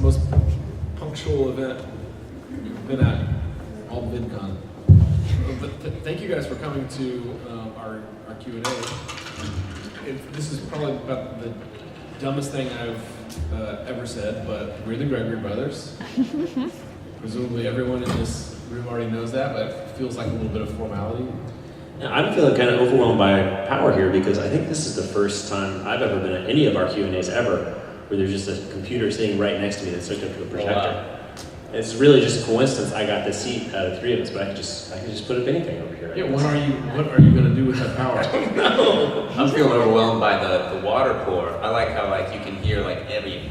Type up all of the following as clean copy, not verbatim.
the most punctual event we've been at all Vidcon. But thank you guys for coming to our Q&A. This is probably about the dumbest thing I've ever said, but we're the Gregory Brothers. Presumably everyone in this room already knows that, but it feels like a little bit of formality. Yeah, I'm feeling kind of overwhelmed by power here because I think this is the first time I've ever been at any of our Q&As ever where there's just a computer sitting right next to me that's hooked up to a projector. Oh, wow. It's really just a coincidence I got this seat out of the three of us, but I can just put up anything over here. Yeah, what are you going to do with that power? No, I'm feeling overwhelmed by the water pour. I like how like you can hear like every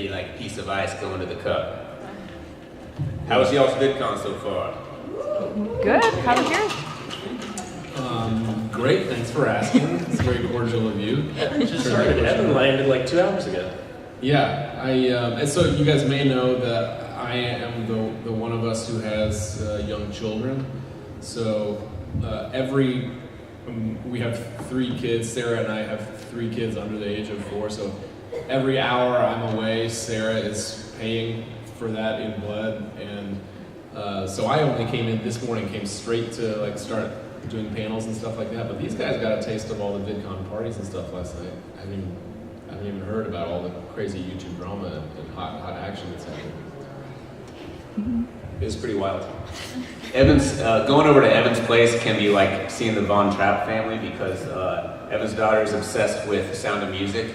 like piece of ice going to the cup. How was y'all's VidCon so far? Good. How was yours? Great, thanks for asking. It's very cordial of you. Just started. Evan landed like 2 hours ago. Yeah, and so you guys may know that I am the one of us who has young children. So we have 3 kids. Sarah and I have 3 kids under the age of 4. So every hour I'm away, Sarah is paying for that in blood. And so I only came in this morning, came straight to like start doing panels and stuff like that. But these guys got a taste of all the VidCon parties and stuff last night. I haven't even heard about all the crazy YouTube drama and hot action that's happening. It was pretty wild. Evan's going over to Evan's place can be like seeing the Von Trapp family because Evan's daughter is obsessed with Sound of Music,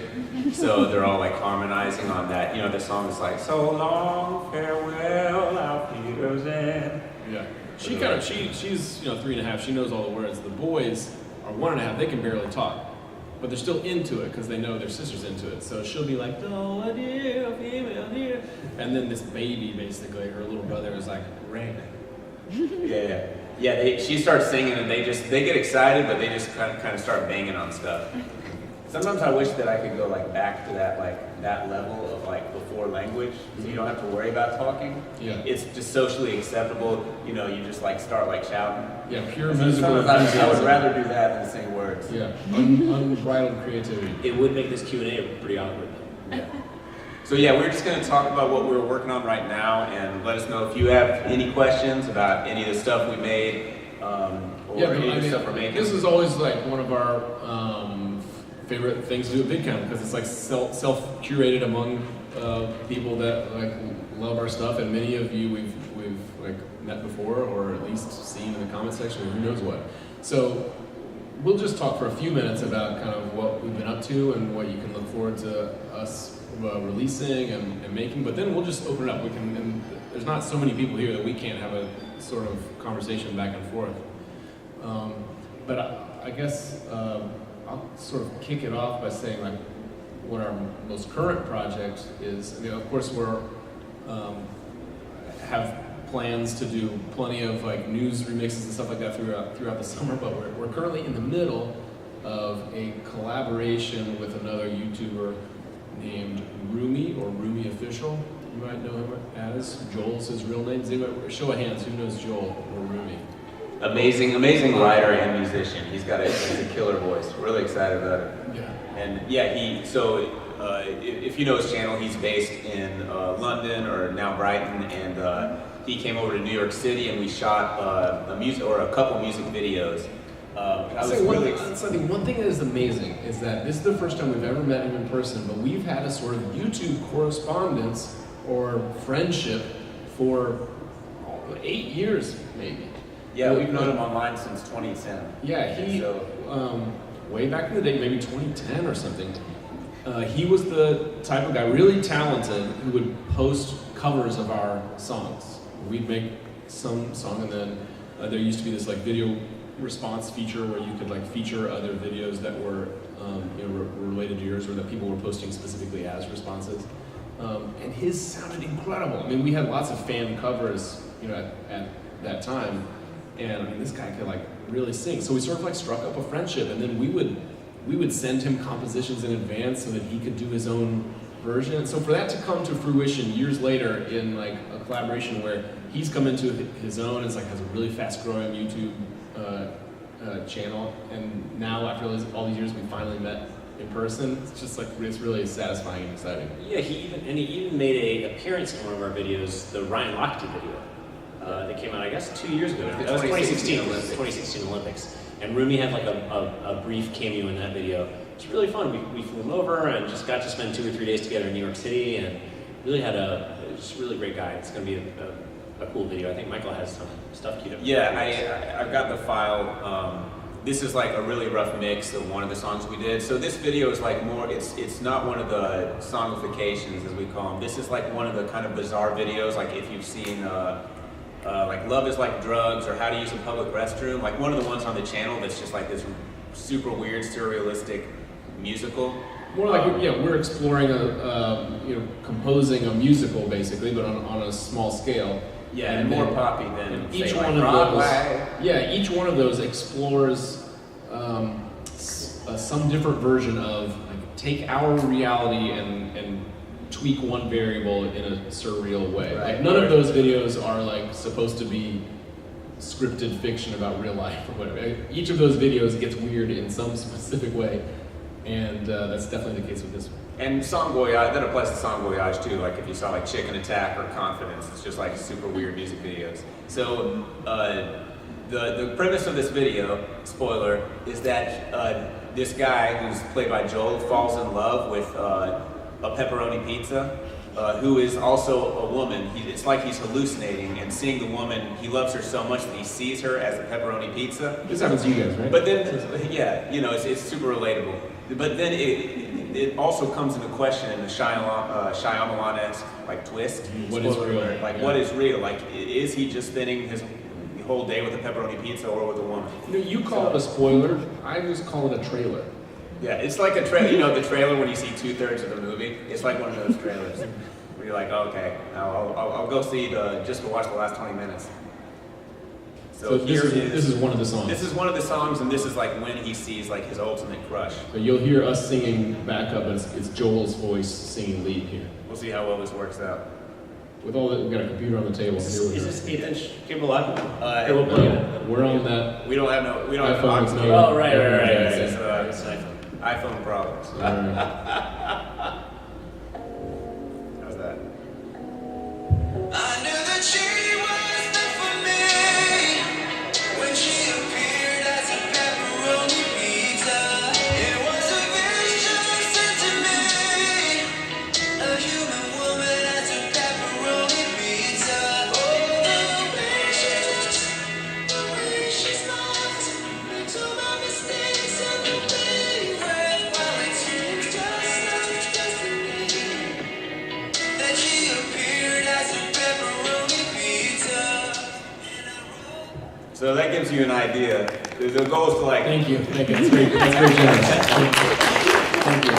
so they're all like harmonizing on that. You know, the song is like "So long, farewell, auf Wiedersehen." Yeah, she's 3.5. She knows all the words. The boys are 1.5. They can barely talk. But they're still into it because they know their sister's into it. So she'll be like, "Oh, dear, female dear," and then this baby, basically, her little brother, is like, "Rain." Yeah. She starts singing and they get excited, but they just kind of start banging on stuff. Sometimes I wish that I could go like back to that level of like before language, so you don't have to worry about talking. Yeah. It's just socially acceptable. You know, you just like start like shouting. Yeah, pure So musical sometimes I would enthusiasm. rather do that than sing words. Yeah, unbridled creativity. It would make this Q&A pretty awkward. Yeah. So yeah, we're just going to talk about what we're working on right now, and let us know if you have any questions about any of the stuff we made, or any of the stuff we're making. This is always like one of our favorite things to do at VidCon because it's like self-curated among people that like love our stuff, and many of you we've like met before or at least seen in the comment section, or who knows what. So we'll just talk for a few minutes about kind of what we've been up to and what you can look forward to us releasing and making, but then we'll just open it up. And there's not so many people here that we can't have a sort of conversation back and forth. But I guess I'll sort of kick it off by saying like what our most current project is. I mean, of course, we're have plans to do plenty of like news remixes and stuff like that throughout the summer, but we're currently in the middle of a collaboration with another YouTuber named Rumi, or Rumi Official. You might know him as. Joel's his real name. Does anybody, show of hands, who knows Joel or Rumi? Amazing writer and musician. He's a killer voice. Really excited about it. Yeah. And yeah, if you know his channel, he's based in London or now Brighton, and he came over to New York City and we shot a couple music videos. One thing that is amazing is that this is the first time we've ever met him in person, but we've had a sort of YouTube correspondence or friendship for 8 years, maybe. Yeah, we've known him online since 2010. Yeah, way back in the day, maybe 2010 or something. He was the type of guy, really talented, who would post covers of our songs. We'd make some song, and then there used to be this like video response feature where you could like feature other videos that were related to yours, or that people were posting specifically as responses. And his sounded incredible. I mean, we had lots of fan covers, at that time, and I mean, this guy could like really sing. So we sort of like struck up a friendship, and then we would send him compositions in advance so that he could do his own version. So for that to come to fruition years later in like a collaboration where he's come into his own, it's like has a really fast growing YouTube channel, and now after all these years we finally met in person. It's just like, it's really satisfying and exciting. Yeah, he even made an appearance in one of our videos, the Ryan Lochte video. That came out, I guess, 2 years ago. The That was 2016. 2016 Olympics. 2016 Olympics. And Rumi had like a brief cameo in that video. It's really fun. We flew him over and just got to spend 2 or 3 days together in New York City, and really had just a really great guy. It's going to be a cool video. I think Michael has some stuff queued up. Yeah, I've got the file. This is like a really rough mix of one of the songs we did. So this video is like more, it's not one of the songifications as we call them. This is like one of the kind of bizarre videos, like if you've seen like Love is Like Drugs or How to Use a Public Restroom, like one of the ones on the channel that's just like this super weird, surrealistic musical. More like, we're exploring composing a musical basically, but on a small scale. Yeah, and more poppy than each say, one like of Broadway. those. Yeah, each one of those explores some different version of like take our reality and tweak one variable in a surreal way. Right. Like none of those videos are like supposed to be scripted fiction about real life or whatever. Each of those videos gets weird in some specific way, and that's definitely the case with this one. And Song Voyage, that applies to Song Voyage too, like if you saw like Chicken Attack or Confidence, it's just like super weird music videos. So the premise of this video, spoiler, is that this guy who's played by Joel falls in love with a pepperoni pizza, who is also a woman. It's like he's hallucinating and seeing the woman, he loves her so much that he sees her as a pepperoni pizza. This happens to you guys, right? But then, yeah, it's super relatable. But then it also comes into question in the Shyamalan-esque like twist. What is real? Like, Yeah. what is real? Like, is he just spending his whole day with a pepperoni pizza or with a woman? You call it a spoiler. I just call it a trailer. Yeah, it's like a trailer. The trailer when you see 2/3 of the movie. It's like one of those trailers where you're like, okay, now I'll go see just to watch the last 20 minutes. So this is one of the songs. This is one of the songs, and this is like when he sees like his ultimate crush. So you'll hear us singing backup, but it's Joel's voice singing lead here. We'll see how well this works out. With all that, we've got a computer on the table. Is this 8-inch cable live? Uh, we'll plug it in. We're on that. We don't have iPhones, aux no. cable. Oh, right. It's, It's an iPhone. iPhone problems. Alright. How's that? I knew that she was meant for me when she appeared as a pepperoni pizza. It was a vision sent to me, a human woman as a pepperoni pizza. Oh, the way she looks, the way she smiles, makes all my mistakes and the way well, it seems just like destiny that she appeared as a pepperoni pizza. So that gives you an idea. The goal is to like Thank you. That's very generous. Thank you.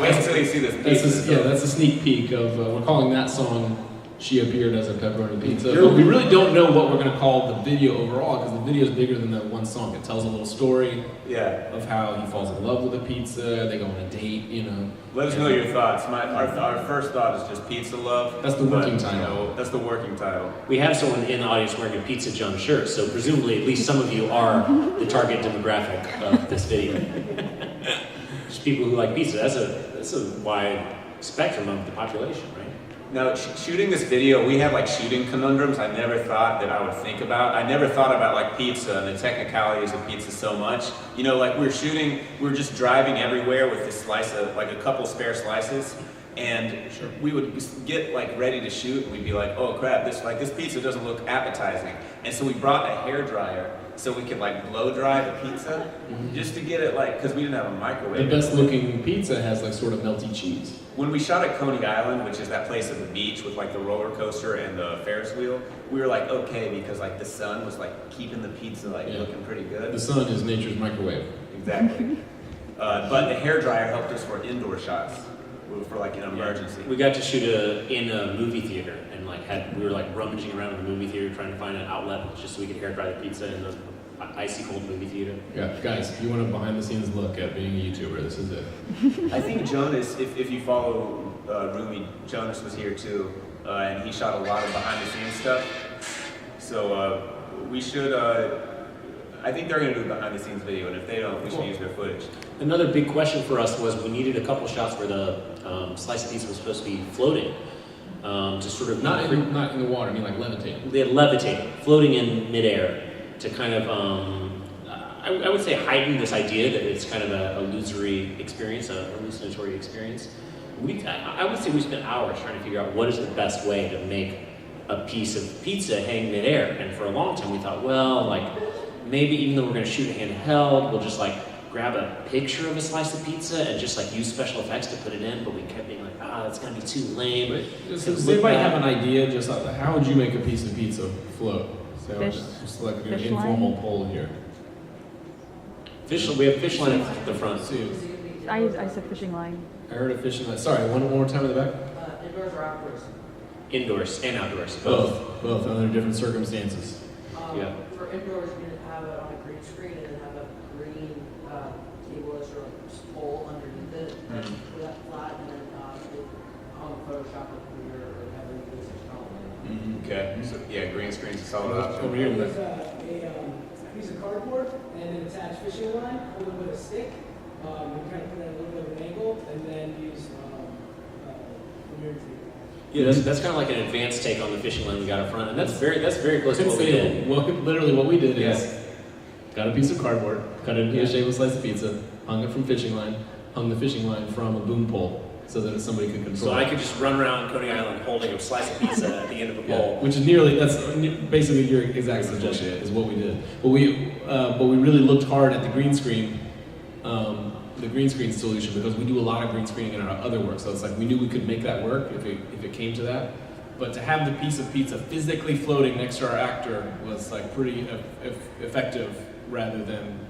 wait until you see this pizza. That's a sneak peek of, we're calling that song She Appeared as a Pepperoni Pizza. But we really don't know what we're going to call the video overall, because the video is bigger than that one song. It tells a little story Yeah. of how he falls in love with a pizza, they go on a date, Let us know your thoughts. Our first thought is just pizza love. That's the working but, title. That's the working title. We have someone in the audience wearing a Pizza John shirt, so presumably at least some of you are the target demographic of this video. Just people who like pizza. That's a wide spectrum of the population, right? Now, shooting this video, we have like shooting conundrums I never thought that I would think about. I never thought about like pizza and the technicalities of pizza so much. Like we were just driving everywhere with this slice of, like a couple spare slices. And we would get like ready to shoot and we'd be like, oh crap, this pizza doesn't look appetizing. And so we brought a hairdryer so we could like blow dry the pizza just to get it like, because we didn't have a The microwave. best looking pizza has like sort of melty cheese. When we shot at Coney Island, which is that place at the beach with like the roller coaster and the Ferris wheel, we were like okay because like the sun was like keeping the pizza like looking pretty good. The sun is nature's microwave. Exactly. But the hairdryer helped us for indoor shots, for like an emergency. We got to shoot in a movie theater, and we were like rummaging around in the movie theater trying to find an outlet just so we could hair dry the pizza in the icy cold movie theater. Yeah, guys, if you want a behind the scenes look at being a YouTuber, this is it. I think Jonas, if you follow Rumi, Jonas was here too, and he shot a lot of behind the scenes stuff. So we should, I think they're going to do a behind-the-scenes video, and if they don't, we should use their footage. Another big question for us was we needed a couple shots where the slice of pizza was supposed to be floating, to sort of Not in the water. I mean, like levitating. They had levitating, floating in midair, to kind of I would say heighten this idea that it's kind of a illusory experience, a hallucinatory experience. I would say we spent hours trying to figure out what is the best way to make a piece of pizza hang midair. And for a long time we thought, well, like maybe even though we're going to shoot handheld, we'll just like grab a picture of a slice of pizza and just like use special effects to put it in. But we kept being like, that's going to be too lame. Does anybody have an idea? Just how would you make a piece of pizza float? So just like an informal poll here. We have fish line at the front. I said fishing line. I heard a fishing line. Sorry, one more time in the back. Indoors or outdoors? Indoors and outdoors. Both under different circumstances. Yeah. For indoors, you're going to have it on a green screen and then have a green table or like pole underneath it with that flat, and then on Photoshop or computer or have any basic color. Okay. So yeah, green screen's a solid option. Over here in the Use back. a piece of cardboard and then attach fishing line, a little bit of stick, and kind of put it at a little bit of an angle, and then use mirror tape. Yeah, that's kind of like an advanced take on the fishing line we got up front, and that's very close to what we did. Literally what we did is got a piece of cardboard, cut it into a shapeless slice of pizza, hung it from fishing line, hung the fishing line from a boom pole so that somebody could control. So I could just run around Coney Island holding a slice of pizza at the end of a pole. Which is that's basically your exact suggestion is what we did. But we really looked hard at the green screen solution because we do a lot of green screening in our other work. So it's like we knew we could make that work if it came to that. But to have the piece of pizza physically floating next to our actor was like pretty effective rather than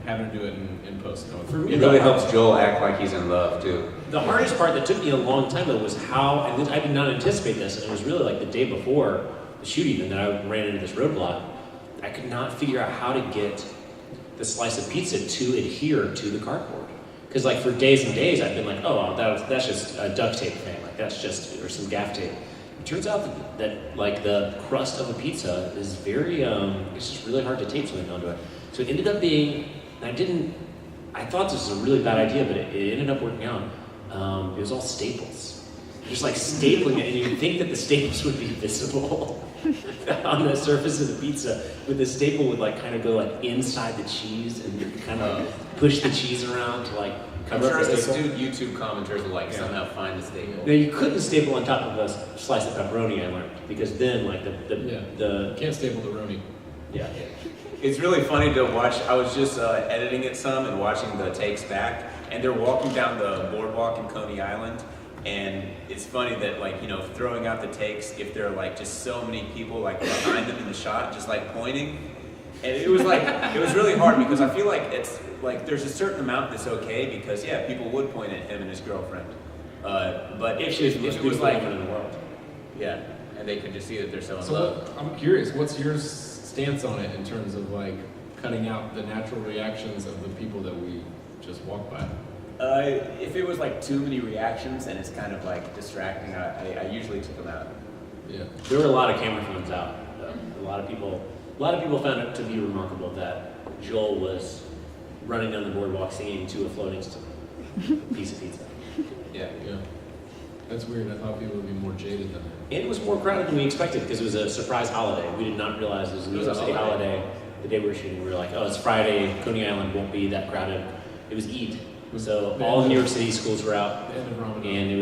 having to do it in post. For me, It really helps Joel act like he's in love too. The hardest part that took me a long time though was how, and I did not anticipate this, and it was really like the day before the shoot even that I ran into this roadblock. I could not figure out how to get the slice of pizza to adhere to the cardboard. Because like for days and days I've been like, oh, that's just a duct tape thing, like that's just, or some gaff tape. It turns out that like the crust of a pizza is very, it's just really hard to tape something onto it. So it ended up being, I thought this was a really bad idea, but it ended up working out. It was all staples. Just like stapling it, and you'd think that the staples would be visible on the surface of the pizza, but the staple would like kind of go like inside the cheese, and you kind of push the cheese around to like I'm cover sure up the the staple. YouTube commenters will like somehow find the staple. Now you couldn't staple on top of a slice of pepperoni, I learned, because then like the Can't staple the roni. yeah. It's really funny to watch. I was just editing it some and watching the takes back, and they're walking down the boardwalk in Coney Island, and it's funny that throwing out the takes if there are like just so many people like behind them in the shot, just like pointing, and it was really hard because I feel like it's like there's a certain amount that's okay because people would point at him and his girlfriend, but if it was like in the world. and they could just see that they're so in So love. I'm curious, what's your stance on it in terms of like cutting out the natural reactions of the people that we just walk by? If it was like too many reactions and it's kind of like distracting, I usually took them out. Yeah. There were a lot of camera phones out. A lot of people found it to be remarkable that Joel was running down the boardwalk singing to a floating piece of pizza. Yeah. Yeah. That's weird. I thought people would be more jaded than that. And it was more crowded than we expected because it was a surprise holiday. We did not realize it was a New York City holiday. The day we were shooting, we were like, oh, it's Friday. Coney Island won't be that crowded. It was Eid, so all of New York City schools were out, The end of Ramadan. and it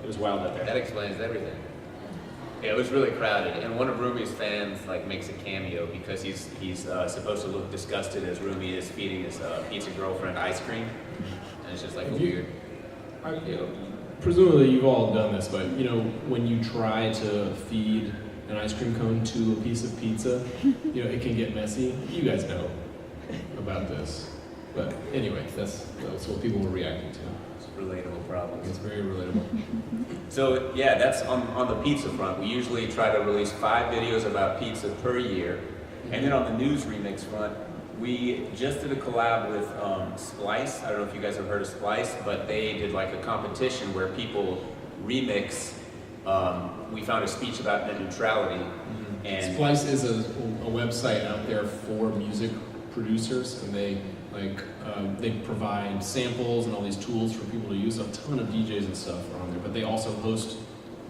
was wild out there. That explains everything. Yeah, it was really crowded, and one of Rumi's fans like makes a cameo because he's supposed to look disgusted as Rumi is feeding his pizza girlfriend ice cream, and it's just like weird. Presumably you've all done this, but when you try to feed an ice cream cone to a piece of pizza, it can get messy. You guys know about this, but anyway, that's what people were reacting to. It's a relatable problem. It's very relatable. So yeah, that's on the pizza front. We usually try to release 5 videos about pizza per year, and then on the news remix front, we just did a collab with Splice. I don't know if you guys have heard of Splice, but they did like a competition where people remix. We found a speech about net neutrality, And Splice is a website out there for music producers, and they provide samples and all these tools for people to use. A ton of DJs and stuff are on there, but they also host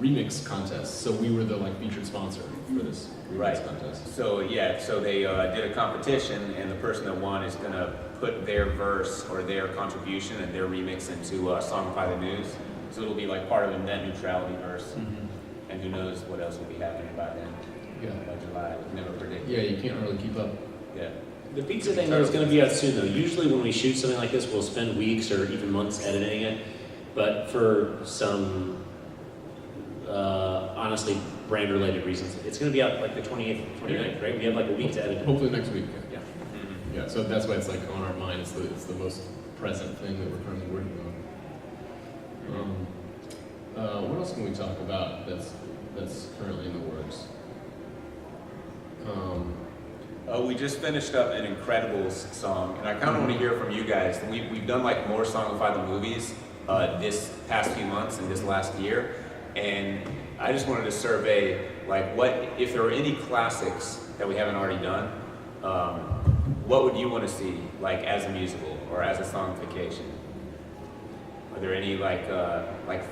remix contests. So we were the featured sponsor for this remix contest. So they did a competition, and the person that won is going to put their verse or their contribution and their remix into Songify the News. So it'll be like part of a net neutrality verse, and who knows what else will be happening by then. Yeah. By July, we can never predict. Yeah, you can't really keep up. Yeah. The pizza thing is going to be out soon, though. Usually when we shoot something like this, we'll spend weeks or even months editing it. But for some, honestly, brand-related reasons, it's going to be out like the 28th, 29th, right? We have like a week to edit it. Hopefully next week. Yeah. Yeah. So that's why it's on our mind. It's the most present thing that we're currently working on. What else can we talk about that's currently in the works? We just finished up an Incredibles song, and I kind of want to hear from you guys. We've done more Songify the Movies this past few months and this last year, and I just wanted to survey what if there were any classics that we haven't already done. What would you want to see as a musical or as a songification? Are there any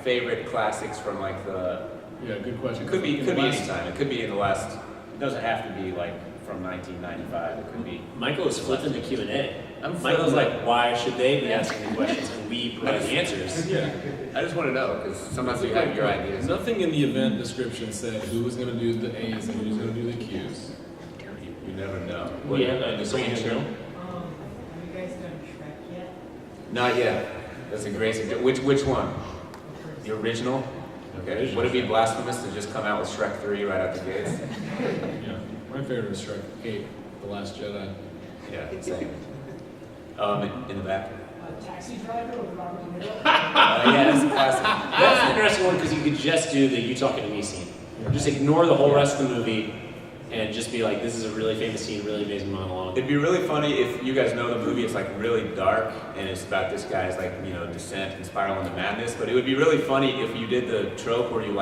favorite classics from the? Yeah, good question. Could be anytime. It could be in the last. It doesn't have to be from 1995. It could be. Michael is flipping the Q&A. I'm Michael's flipping why should they be asking the questions and we provide the answers? Yeah. I just want to know because sometimes you have your ideas. Nothing in the event description said who was going to do the A's and who was going to do the Q's. You never know. We have a someone in the room. Have you guys done Shrek yet? Not yet. That's a great suggestion. Which one? The original? Okay. Would it be blasphemous to just come out with Shrek 3 right out the gates? Yeah. My favorite is Shrek 8, The Last Jedi. Yeah, same. In the back. Taxi Driver with Robert De Niro. Yeah, that's a classic. That's an interesting one because you could just do the "you talking to me" scene. Just ignore the whole rest of the movie and just be like, "This is a really famous scene, really amazing monologue." It'd be really funny if you guys know the movie. It's really dark and it's about this guy's descent and spiral into madness. But it would be really funny if you did the trope where you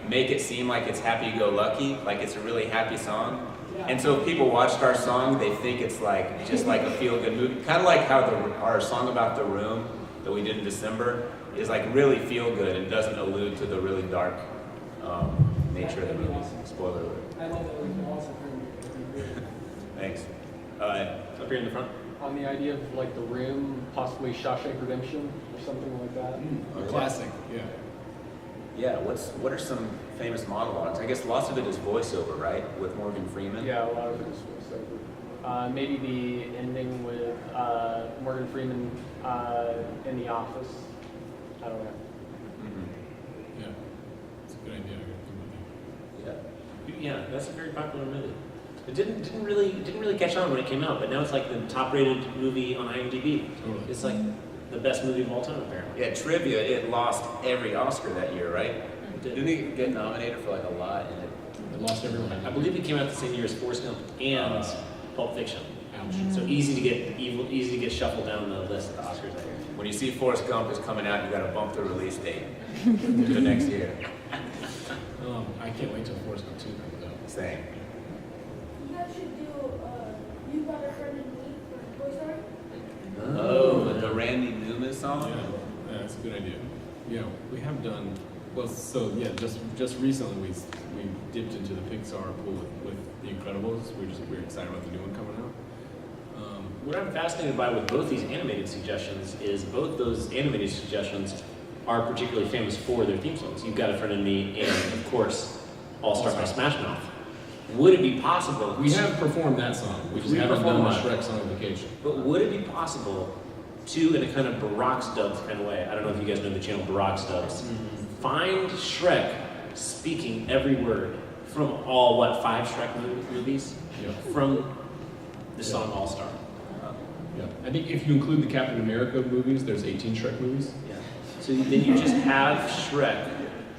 make it seem like it's happy-go-lucky, like it's a really happy song. And so if people watched our song, they think it's just a feel-good movie. Kind of like how our song about The Room that we did in December is really feel-good and doesn't allude to the really dark nature of the movie. Spoiler alert. I love that we also Thanks. Up here in the front. On the idea of The Room, possibly Shawshank Redemption or something like that. A classic, yeah. Yeah, what are some famous monologues? I guess lots of it is voiceover, right? With Morgan Freeman? Yeah, a lot of it is voiceover. Maybe the ending with Morgan Freeman in the office. I don't know. Mm-hmm. Yeah. It's a good idea. Yeah. Yeah, that's a very popular movie. It didn't really catch on when it came out, but now it's the top-rated movie on IMDb. Totally. It's the best movie of all time, apparently. Yeah, trivia, it lost every Oscar that year, right? It did. Didn't it get nominated for a lot? And It lost everyone. I believe it came out the same year as Forrest Gump and Pulp Fiction. Ouch. So easy to get shuffled down the list of the Oscars that year. when you see Forrest Gump is coming out, you got to bump the release date to the next year. I can't wait till Forrest Gump 2 comes out. Same. You guys should do You Got a Friend in Me for Toy Story. Oh, the Randy Newman song? Yeah, that's a good idea. Yeah, we have done, just recently we dipped into the Pixar pool with The Incredibles. We're excited about the new one coming out. What I'm fascinated by with both these animated suggestions is both those animated suggestions are particularly famous for their theme songs. You've Got a Friend in Me, and of course, All Star by Smash Mouth. Would it be possible? We have performed that song. We just haven't done the Shrek songification. But would it be possible to, in a kind of Barack Stubbs kind of way, I don't know if you guys know the channel Barack Stubbs, find Shrek speaking every word from all, 5 Shrek movies? Yeah. From the song All Star. Yeah. I think if you include the Captain America movies, there's 18 Shrek movies. Yeah. So then you just have Shrek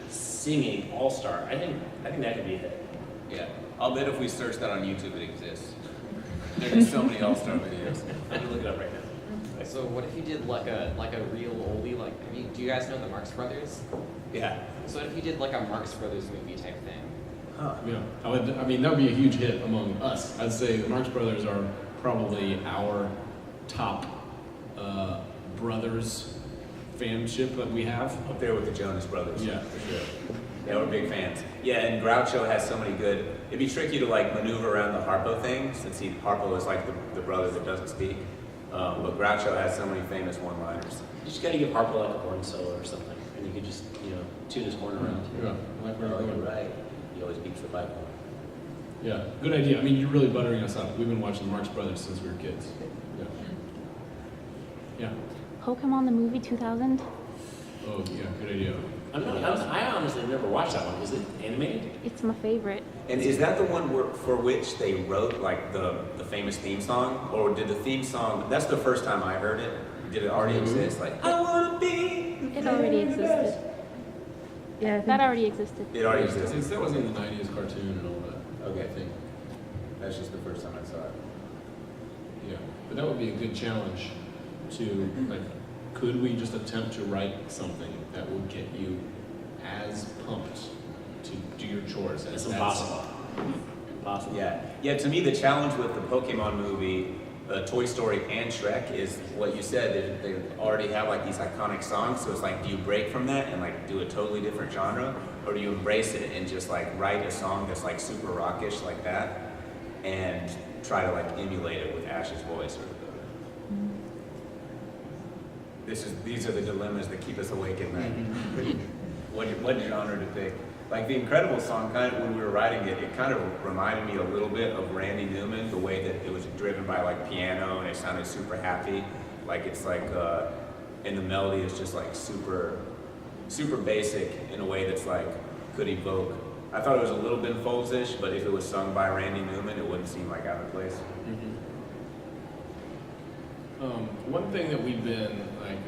singing All Star. I think that could be a hit. Yeah. I'll bet if we search that on YouTube, it exists. There's so many All-Star videos. I'm gonna look it up right now. So what if you did like a real oldie, do you guys know the Marx Brothers? Yeah. So what if you did a Marx Brothers movie type thing? Yeah, I mean, that would be a huge hit among us. I'd say the Marx Brothers are probably our top brothers fanship that we have. Up there with the Jonas Brothers. Yeah. For sure. Yeah, we're big fans. Yeah, and Groucho has so many good. It'd be tricky to like maneuver around the Harpo thing, since Harpo is like the brother that doesn't speak. But Groucho has so many famous one-liners. You just gotta give Harpo like a horn solo or something, and you could just, tune his horn around. Yeah, I like where you're going. Right. He always beats the pipe. Yeah, good idea. I mean, you're really buttering us up. We've been watching the Marx Brothers since we were kids. Yeah. Yeah. Pokemon the movie 2000. Oh, yeah, good idea. I honestly never watched that one. Is it animated? It's my favorite. And is that the one for which they wrote like the famous theme song, or did the theme song? That's the first time I heard it. Did it already exist? Like I wanna be. It already existed. Yeah, that already existed. It already existed. That was in the '90s cartoon and all that. Okay. I think. That's just the first time I saw it. Yeah, but that would be a good challenge to like. Could we just attempt to write something that would get you as pumped to do your chores? It's impossible. Impossible. Yeah. To me, the challenge with the Pokemon movie, Toy Story, and Shrek is what you said. They already have like these iconic songs. So it's like, do you break from that and like do a totally different genre, or do you embrace it and just like write a song that's like super rockish like that, and try to like emulate it with Ash's voice? Or these are the dilemmas that keep us awake at night. What genre to pick? Like the Incredible song, kind of when we were writing it, it kind of reminded me a little bit of Randy Newman, the way that it was driven by like piano and it sounded super happy. Like it's like, and the melody is just like super basic in a way that's like could evoke. I thought it was a little Ben Folds-ish, but if it was sung by Randy Newman, it wouldn't seem like out of place. Mm-hmm. One thing that we've been like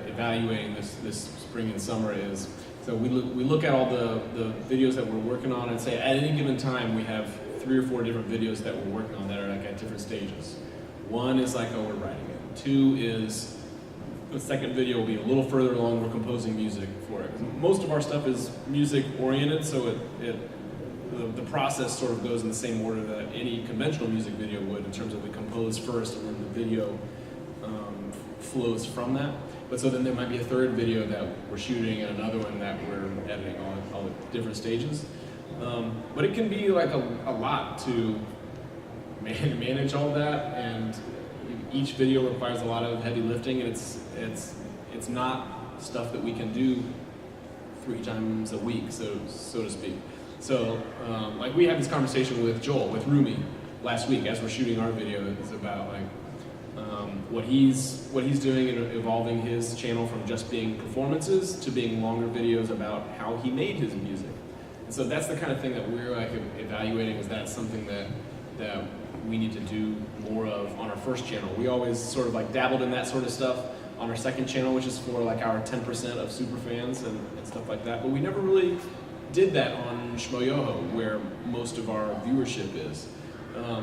evaluating this spring and summer is, so we look at all the videos that we're working on and say at any given time we have 3 or 4 different videos that we're working on that are like at different stages. One is like, oh, we're writing it. 2 is the second video will be a little further along, we're composing music for it. Most of our stuff is music oriented, so the process sort of goes in the same order that any conventional music video would, in terms of we compose first and then the video flows from that. But so then there might be a third video that we're shooting and another one that we're editing all at different stages. But it can be like a lot to manage all that, and each video requires a lot of heavy lifting, and it's not stuff that we can do 3 times a week, so to speak. So, like we had this conversation with Joel, with Rumi, last week as we're shooting our video. It's about like what he's doing and evolving his channel from just being performances to being longer videos about how he made his music. And so that's the kind of thing that we're like evaluating. Is that something that we need to do more of on our first channel? We always sort of like dabbled in that sort of stuff on our second channel, which is for like our 10% of super fans and stuff like that. But we never really did that on Schmoyoho, where most of our viewership is.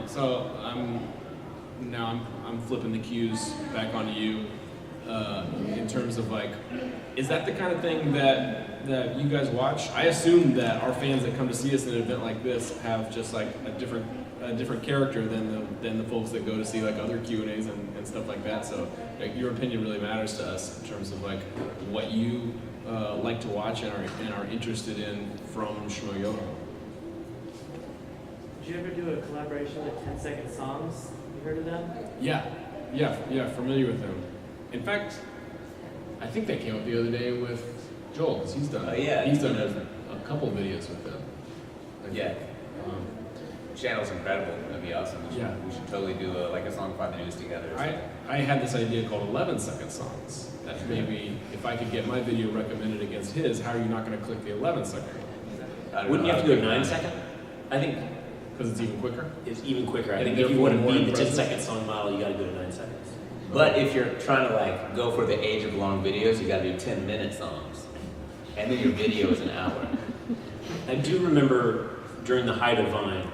So I'm flipping the cues back onto you in terms of like, is that the kind of thing that you guys watch? I assume that our fans that come to see us in an event like this have just like a different character than the folks that go to see like other Q&As and stuff like that. So like, your opinion really matters to us in terms of like what you like to watch and are interested in from Schmoyoho. Did you ever do a collaboration with 10-second songs? You heard of them? Yeah, familiar with them. In fact, I think they came up the other day with Joel, because he's done a couple videos with them. Yeah. Channel's incredible. That'd be awesome. We should totally do a song by the news together. I had this idea called 11-second songs. That maybe if I could get my video recommended against his, how are you not going to click the 11-second? Wouldn't you have to go 9-second? I think because it's even quicker. It's even quicker. I think if you want to beat the 10-second song model, you got to go to 9 seconds. But if you're trying to like go for the age of long videos, you got to do 10-minute songs, and then your video is an hour. I do remember during the height of Vine,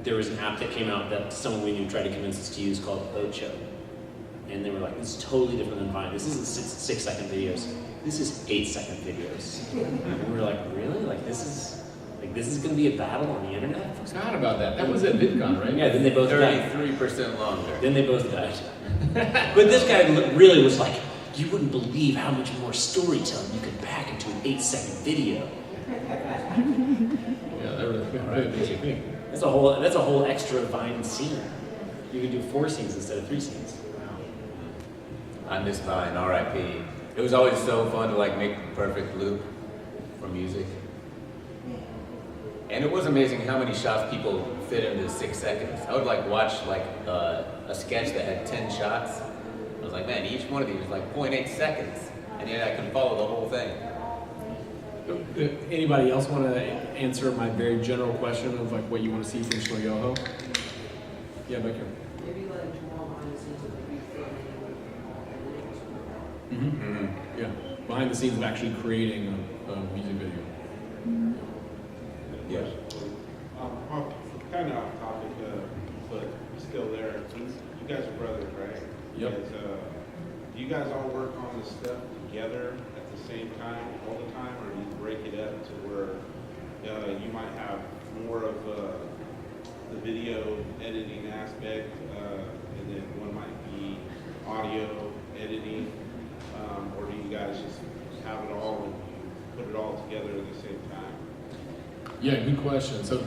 there was an app that came out that someone we knew tried to convince us to use called Ocho. And they were like, this is totally different than Vine. This isn't 6-second videos. This is 8-second videos. And we were like, really? Like this this is going to be a battle on the internet? I forgot about that. That was at VidCon, right? Yeah, then they both died. 33% longer. Then they both died. But this guy really was like, you wouldn't believe how much more storytelling you could pack into an 8-second video. Yeah, that really makes you think. That's a whole extra Vine scene. You can do 4 scenes instead of 3 scenes. I miss Vine, R.I.P. It was always so fun to like make the perfect loop for music. And it was amazing how many shots people fit into 6 seconds. I would like watch like a sketch that had 10 shots. I was like, man, each one of these is like 0.8 seconds. And yet I can follow the whole thing. Anybody else want to answer my very general question of like what you want to see from Schmoyoho? Yeah, back here. Maybe like more behind the scenes of the refilming and Mm-hmm. Yeah, behind the scenes of actually creating a music video. Yeah. Kind of off topic, but still there. You guys are brothers, right? Yep. Do you guys all work on this stuff together at the same time, all the time, or do you break it up to where you might have more of the video editing aspect, and then one might be audio editing, or do you guys just have it all and you put it all together at the same time? Yeah, good question. So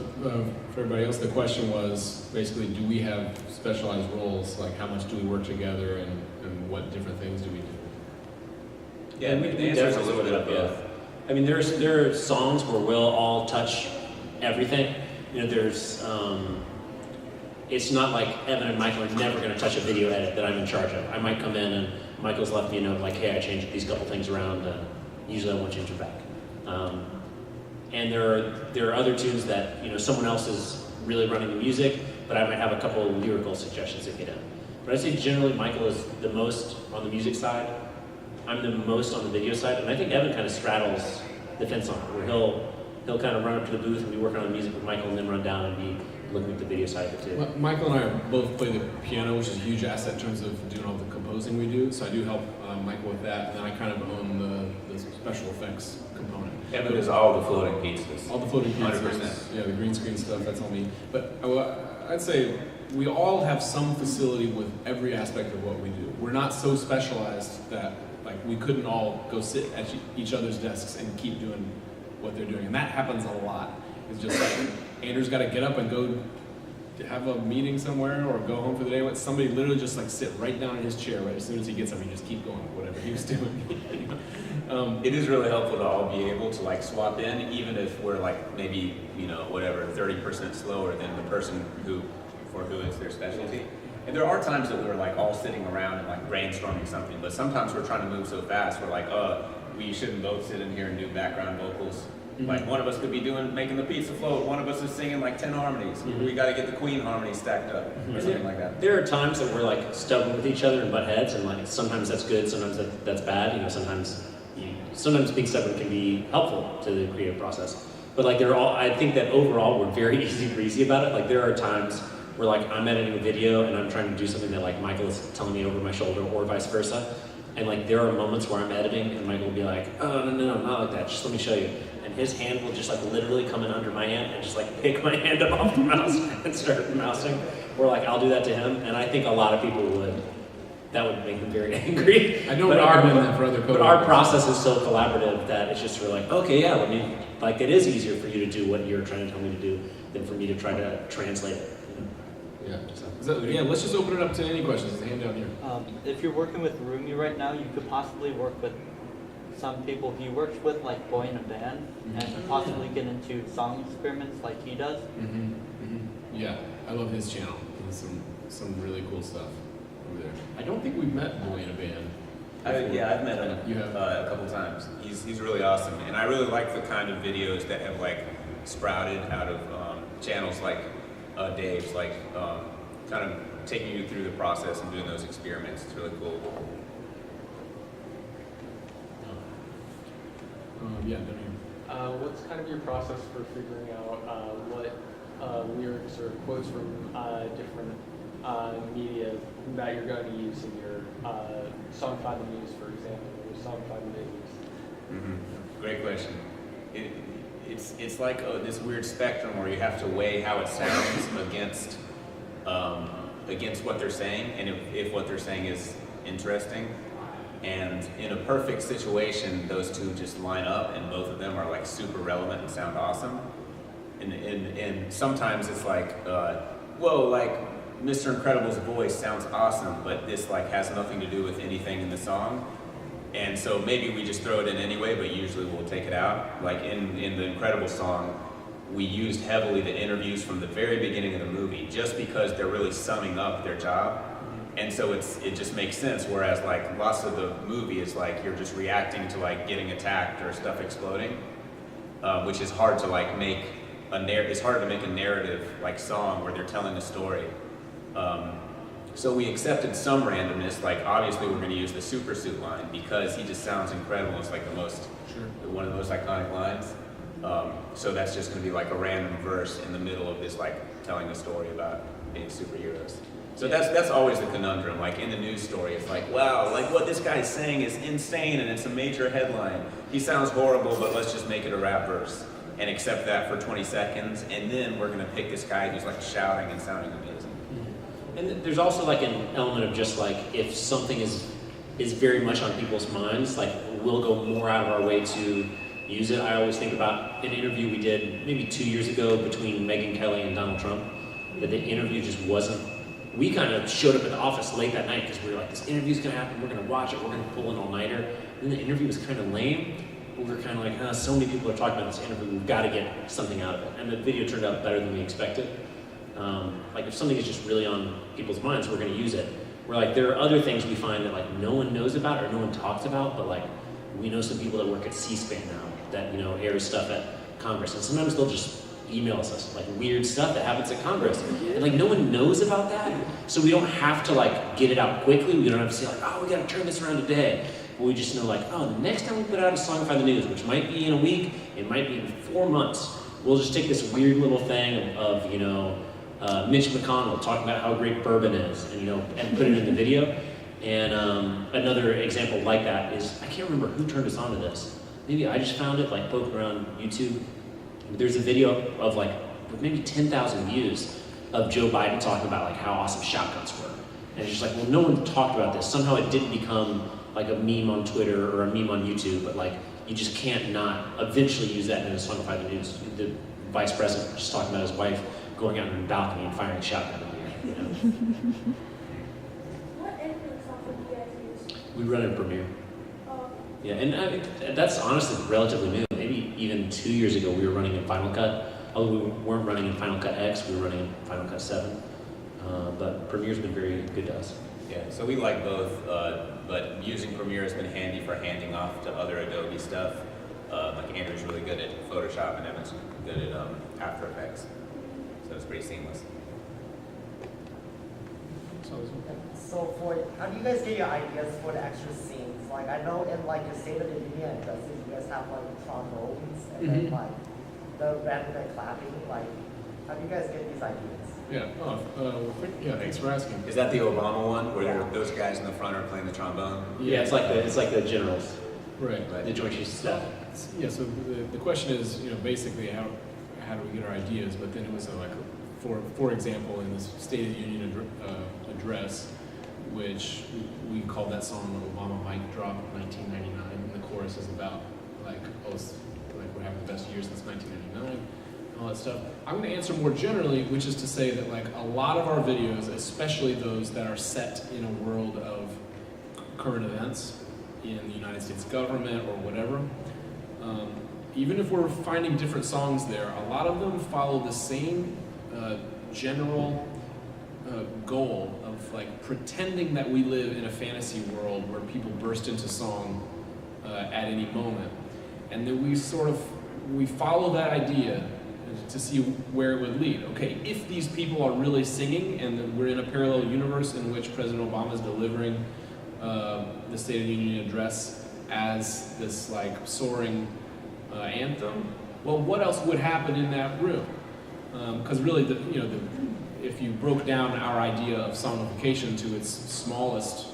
for everybody else, the question was basically, do we have specialized roles? Like how much do we work together and what different things do we do? Yeah, we the answer is a little bit of yeah. both. I mean, there are songs where we'll all touch everything. You know, there's, it's not like Evan and Michael are never going to touch a video edit that I'm in charge of. I might come in and Michael's left me a note like, hey, I changed these couple things around, usually I won't change it back. And there are other tunes that, you know, someone else is really running the music, but I might have a couple of lyrical suggestions that get in. But I'd say generally Michael is the most on the music side. I'm the most on the video side, and I think Evan kind of straddles the fence on it, where he'll kind of run up to the booth and be working on the music with Michael, and then run down and be looking at the video side of it too. Well, Michael and I both play the piano, which is a huge asset in terms of doing all the composing we do. So I do help Michael with that, and then I kind of own the special effects component. Evan does all the floating pieces. All the floating pieces, 100%. yeah, the green screen stuff, that's all me. But I'd say we all have some facility with every aspect of what we do. We're not so specialized that like we couldn't all go sit at each other's desks and keep doing what they're doing. And that happens a lot. It's just like Andrew's got to get up and go have a meeting somewhere or go home for the day. Let somebody literally just like sit right down in his chair right as soon as he gets up and just keep going with whatever he was doing. It is really helpful to all be able to like swap in, even if we're like maybe, you know, whatever, 30% slower than the person for who it's their specialty. And there are times that we're like all sitting around and like brainstorming something, but sometimes we're trying to move so fast, we're like, we shouldn't both sit in here and do background vocals. Mm-hmm. Like one of us could be making the pizza float, one of us is singing like 10 harmonies. Mm-hmm. We gotta get the Queen harmony stacked up, or something like that. There are times that we're like stubborn with each other and butt heads, and like sometimes that's good, sometimes that's bad. You know, sometimes being stubborn can be helpful to the creative process. But like I think that overall we're very easy breezy about it. Like there are times where like I'm editing a video and I'm trying to do something that like Michael is telling me over my shoulder, or vice versa. And like there are moments where I'm editing and Michael will be like, oh no, not like that. Just let me show you. And his hand will just like literally come in under my hand and just like pick my hand up off the mouse and start mousing. Or like I'll do that to him, and I think a lot of people that would make them very angry. I don't recommend that for other coworkers. But our process is so collaborative that it's just we're like, okay, yeah, like it is easier for you to do what you're trying to tell me to do than for me to try to translate it. Yeah, let's just open it up to any questions. There's a hand down here. If you're working with Rumi right now, you could possibly work with some people. He works with like Boy in a Band, and possibly get into song experiments like he does. Mm-hmm. Mm-hmm. Yeah, I love his channel. There's some really cool stuff over there. I don't think we've met Boy in a Band. I've met him a couple times. He's really awesome, and I really like the kind of videos that have like sprouted out of channels like Dave's, like kind of taking you through the process and doing those experiments. It's really cool. Yeah, down here. What's kind of your process for figuring out what lyrics or quotes from different media that you're going to use in your Song Find the Muse, for example, or Song Find the Videos? Mm-hmm. Great question. It it's like this weird spectrum where you have to weigh how it sounds against what they're saying, and if what they're saying is interesting. And in a perfect situation, those two just line up, and both of them are like super relevant and sound awesome. And sometimes it's like, whoa, like Mr. Incredible's voice sounds awesome, but this like has nothing to do with anything in the song. And so maybe we just throw it in anyway, but usually we'll take it out. Like in the Incredible song, we used heavily the interviews from the very beginning of the movie, just because they're really summing up their job. And so it just makes sense, whereas like lots of the movie is like you're just reacting to like getting attacked or stuff exploding, which is hard to like make it's hard to make a narrative like song where they're telling a story. So we accepted some randomness, like obviously we're going to use the super suit line because he just sounds incredible. It's like one of the most iconic lines. So that's just going to be like a random verse in the middle of this like telling a story about being superheroes. So that's always the conundrum. Like in the news story, it's like, wow, like what this guy's saying is insane and it's a major headline. He sounds horrible, but let's just make it a rap verse and accept that for 20 seconds. And then we're gonna pick this guy who's like shouting and sounding amazing. And there's also like an element of just like, if something is very much on people's minds, like we'll go more out of our way to use it. I always think about an interview we did maybe 2 years ago between Megyn Kelly and Donald Trump, that the interview just wasn't. We kind of showed up at the office late that night because we were like, this interview's gonna happen, we're gonna watch it, we're gonna pull an all-nighter. And the interview was kind of lame. We were kind of like, so many people are talking about this interview, we've got to get something out of it. And the video turned out better than we expected. Like if something is just really on people's minds, we're gonna use it. We're like, there are other things we find that like no one knows about or no one talks about, but like we know some people that work at C-SPAN now that, airs stuff at Congress. And sometimes they'll just email us like weird stuff that happens at Congress. And like no one knows about that. So we don't have to like get it out quickly. We don't have to say like, oh, we gotta turn this around today. But we just know like, oh, the next time we put out a Songify the News, which might be in a week, it might be in 4 months, we'll just take this weird little thing of Mitch McConnell talking about how great bourbon is and put it in the video. And another example like that is, I can't remember who turned us on to this. Maybe I just found it, like poking around YouTube. There's a video of like with maybe 10,000 views of Joe Biden talking about like how awesome shotguns were. And it's just like, well, no one talked about this. Somehow it didn't become like a meme on Twitter or a meme on YouTube, but like you just can't not eventually use that in a Songify the News. The vice president just talking about his wife going out on the balcony and firing a shotgun in the air. What editing software do you guys use? We run in Premiere. Oh. Yeah, and that's honestly relatively new. Maybe even 2 years ago we were running in Final Cut. Although we weren't running in Final Cut X, we were running in Final Cut 7. But Premiere's been very good to us. Yeah, so we like both, but using Premiere has been handy for handing off to other Adobe stuff. Like Andrew's really good at Photoshop and Evan's good at After Effects. So it's pretty seamless. So how do you guys get your ideas for the extra scenes? Like I know in like your State of the Union addresses, you guys have like trombones and then like the random clapping. Like how do you guys get these ideas? Yeah, thanks for asking. Is that the Obama one where those guys in the front are playing the trombone? Yeah, it's like the generals. Right. The Joint Chiefs of Staff. Yeah, so the question is, basically how do we get our ideas? But then it was like, for example, in this State of the Union address, which we called that song Obama Mic Drop 1999, and the chorus is about like we're having the best year since 1999, and all that stuff. I'm going to answer more generally, which is to say that like a lot of our videos, especially those that are set in a world of current events in the United States government or whatever, even if we're finding different songs there, a lot of them follow the same general goal of like pretending that we live in a fantasy world where people burst into song at any moment. And then we follow that idea to see where it would lead. Okay, if these people are really singing and then we're in a parallel universe in which President Obama is delivering the State of the Union address as this like soaring anthem, well, what else would happen in that room? Because really, if you broke down our idea of songification to its smallest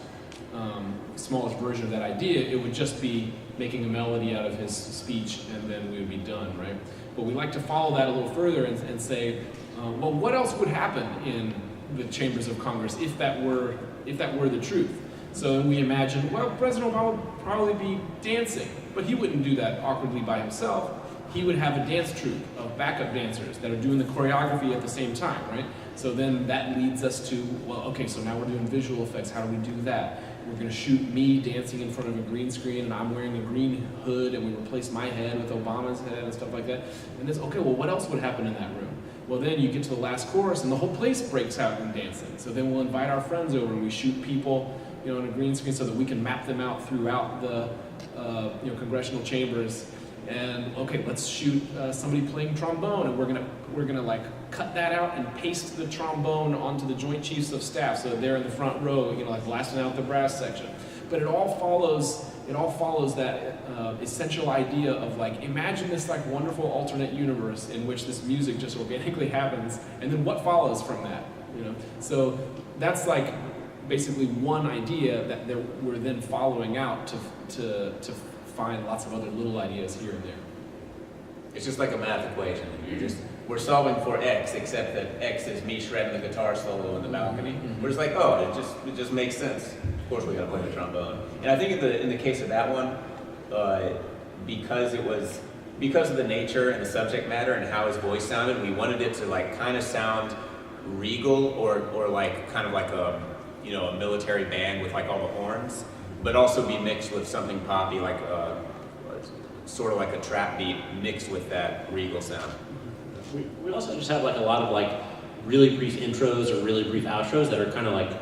smallest version of that idea, it would just be making a melody out of his speech, and then we would be done, right? But we like to follow that a little further and say, well, what else would happen in the chambers of Congress if that were the truth? So we imagine, well, President Obama would probably be dancing, but he wouldn't do that awkwardly by himself. He would have a dance troupe of backup dancers that are doing the choreography at the same time, right? So then that leads us to, well, okay, so now we're doing visual effects. How do we do that? We're going to shoot me dancing in front of a green screen, and I'm wearing a green hood, and we replace my head with Obama's head and stuff like that. And this, okay, well, what else would happen in that room? Well, then you get to the last chorus, and the whole place breaks out in dancing. So then we'll invite our friends over, and we shoot people, on a green screen so that we can map them out throughout the, congressional chambers. And okay, let's shoot somebody playing trombone, and we're gonna like cut that out and paste the trombone onto the Joint Chiefs of Staff, so they're in the front row, like blasting out the brass section. But it all follows that essential idea of like, imagine this like wonderful alternate universe in which this music just organically happens, and then what follows from that, So that's like basically one idea that we're then following out to find lots of other little ideas here and there. It's just like a math equation. We're solving for X, except that X is me shredding the guitar solo in the balcony. Mm-hmm. We're just like, oh, it just makes sense. Of course, we gotta play the trombone. And I think in the case of that one, because of the nature and the subject matter and how his voice sounded, we wanted it to like kind of sound regal or like kind of like a military band with like all the horns, but also be mixed with something poppy, like sort of like a trap beat mixed with that regal sound. We also just have like a lot of like really brief intros or really brief outros that are kind of like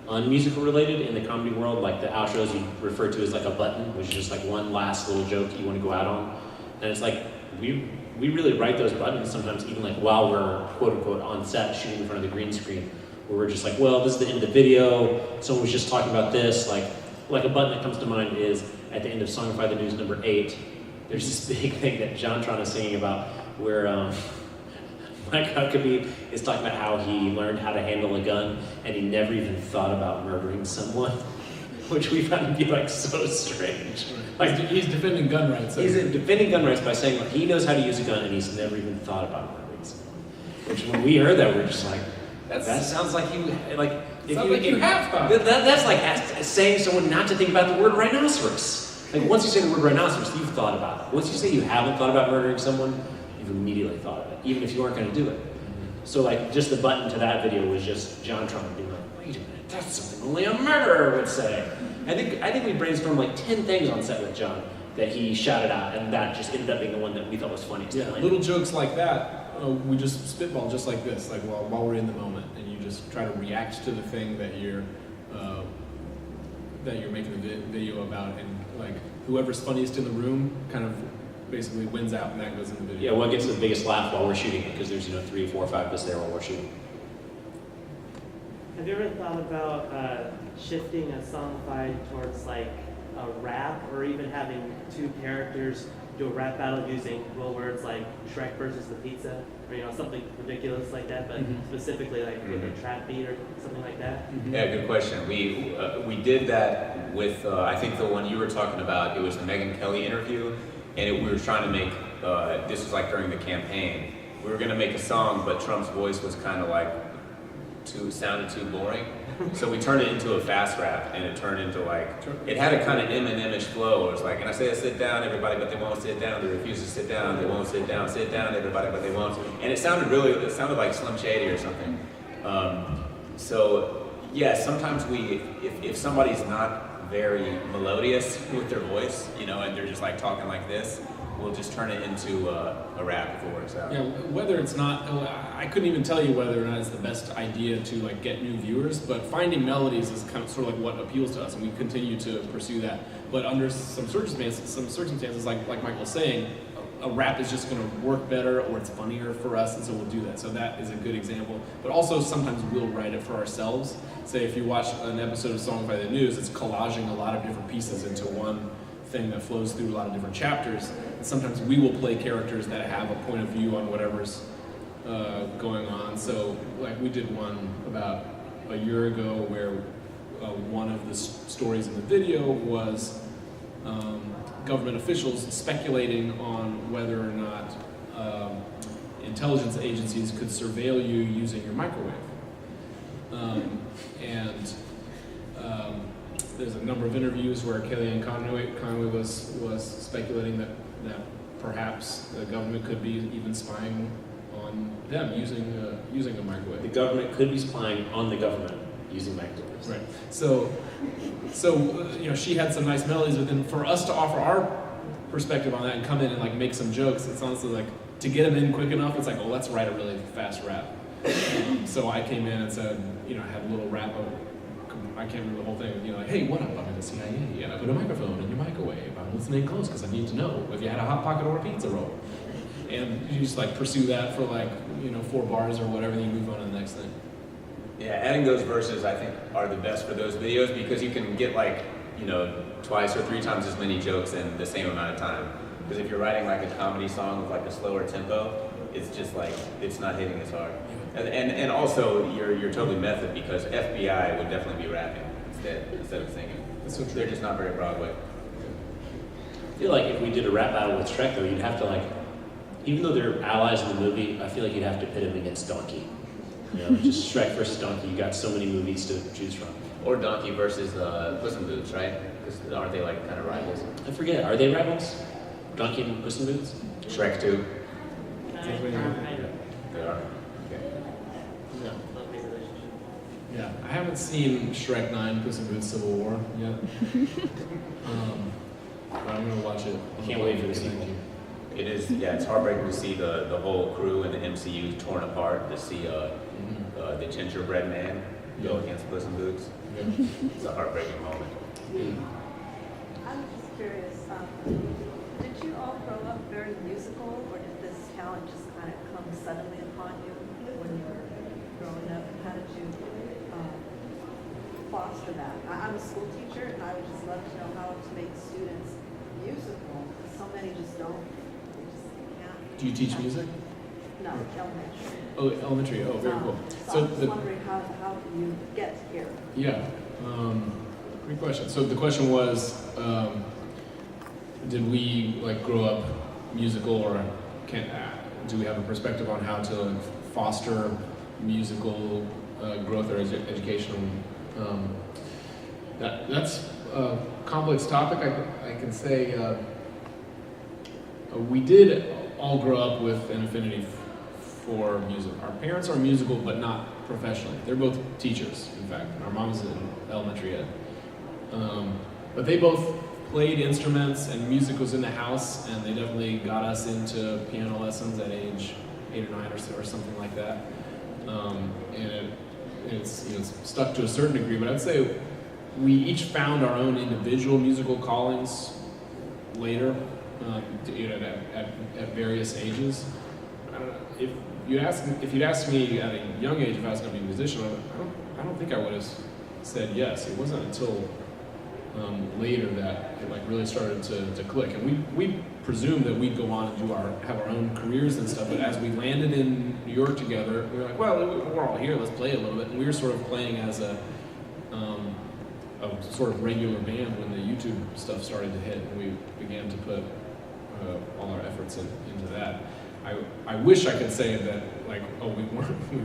unmusical related in the comedy world. Like the outros you refer to as like a button, which is just like one last little joke you want to go out on. And it's like we really write those buttons sometimes even like while we're quote unquote on set shooting in front of the green screen, where we're just like, well, this is the end of the video, someone was just talking about this. Like a button that comes to mind is at the end of Songify the News number 8, there's this big thing that JonTron is singing about where Mike Huckabee is talking about how he learned how to handle a gun and he never even thought about murdering someone, which we found to be like so strange. Like he's defending gun rights. He's defending gun rights by saying like, he knows how to use a gun and he's never even thought about murdering someone. Which when we heard that, we're just like, that sounds like you like. You have thought. That's like saying someone not to think about the word rhinoceros. Like once you say the word rhinoceros, you've thought about it. Once you say you haven't thought about murdering someone, you've immediately thought of it, even if you aren't going to do it. So like just the button to that video was just JonTron being like, wait a minute, that's something only a murderer would say. I think we brainstormed like 10 things on set with John that he shouted out, and that just ended up being the one that we thought was funniest. Yeah, little jokes like that, we just spitball just like this, like while we're in the moment, and you just try to react to the thing that you're making the video about, and like whoever's funniest in the room kind of basically wins out, and that goes in the video. Yeah, what gets the biggest laugh while we're shooting it, because there's 3, 4, 5 of us there while we're shooting. Have you ever thought about shifting a songify towards like a rap, or even having two characters do a rap battle using real words like Shrek versus the pizza, or something ridiculous like that, but specifically like with a trap beat or something like that? Yeah, good question. We did that with I think the one you were talking about. It was the Megyn Kelly interview, and we were trying to make this was like during the campaign. We were going to make a song, but Trump's voice was kind of like sounded too boring. So we turned it into a fast rap, and it turned into like, it had a kind of Eminem-ish flow. It was like, and I said, sit down, everybody, but they won't sit down. They refuse to sit down. They won't sit down. Sit down, everybody, but they won't. And it sounded like Slim Shady or something. So yeah, sometimes if somebody's not very melodious with their voice, and they're just like talking like this, we'll just turn it into a rap if it works out. Yeah, whether it's not, I couldn't even tell you whether or not it's the best idea to like get new viewers, but finding melodies is kind of sort of like what appeals to us, and we continue to pursue that. But under some circumstances, like Michael was saying, a rap is just going to work better, or it's funnier for us, and so we'll do that. So that is a good example. But also sometimes we'll write it for ourselves. Say if you watch an episode of Songify the News, it's collaging a lot of different pieces into one thing that flows through a lot of different chapters. And sometimes we will play characters that have a point of view on whatever's going on. So like we did one about a year ago where one of the stories in the video was government officials speculating on whether or not intelligence agencies could surveil you using your microwave. There's a number of interviews where Kellyanne Conway was speculating that perhaps the government could be even spying on them using a microwave. The government could be spying on the government using microwaves. Right. So she had some nice melodies, but then for us to offer our perspective on that and come in and like make some jokes, it's honestly like to get them in quick enough. It's like, oh, let's write a really fast rap. So I came in and said, had a little rap of, I can't remember the whole thing, like, hey, what up, I'm in the CIA, and I put a microphone in your microwave. I'm listening close because I need to know if you had a Hot Pocket or a pizza roll. And you just like pursue that for like, 4 bars or whatever, and you move on to the next thing. Yeah, adding those verses I think are the best for those videos because you can get like, twice or 3 times as many jokes in the same amount of time. Because if you're writing like a comedy song with like a slower tempo, it's just like, it's not hitting as hard. And also, you're totally method because FBI would definitely be rapping instead of singing. That's so true. They're just not very Broadway. I feel like if we did a rap battle with Shrek, though, you'd have to like, even though they're allies in the movie, I feel like you'd have to pit him against Donkey. Just Shrek versus Donkey. You got so many movies to choose from. Or Donkey versus Puss in Boots, right? Because aren't they like kind of rivals? I forget. Are they rivals? Donkey and Puss in Boots? Shrek 2. They are. Yeah, I haven't seen Shrek 9, Puss in Boots Civil War yet. But I'm gonna watch it. Can't wait for the sequel. It is, it's heartbreaking to see the whole crew in the MCU torn apart, to see the gingerbread man go against Puss in Boots. Yeah. It's a heartbreaking moment. I'm just curious, did you all grow up very musical, or did this talent just kind of come suddenly upon you when you were growing up? How did you foster that? I'm a school teacher, and I would just love to know how to make students musical, because so many just don't. They just can't. Do you teach music? No, elementary. Oh, elementary. Oh, very cool. So I'm just wondering how do you get here? Yeah, great question. So the question was, did we like grow up musical, or do we have a perspective on how to foster musical growth or educational? That's a complex topic. I can say we did all grow up with an affinity for music. Our parents are musical, but not professionally. They're both teachers, in fact. Our mom's in elementary ed. But they both played instruments, and music was in the house, and they definitely got us into piano lessons at age 8 or 9 or something like that. And it's stuck to a certain degree, but I'd say we each found our own individual musical callings later, at various ages. I don't know, if you'd asked me at a young age if I was going to be a musician, I don't think I would have said yes. It wasn't until later that it like really started to click, and we presumed that we'd go on and have our own careers and stuff. But as we landed in New York together, we were like, well, we're all here. Let's play a little bit. And we were sort of playing as a sort of regular band when the YouTube stuff started to hit, and we began to put all our efforts into that. I wish I could say that like, oh, we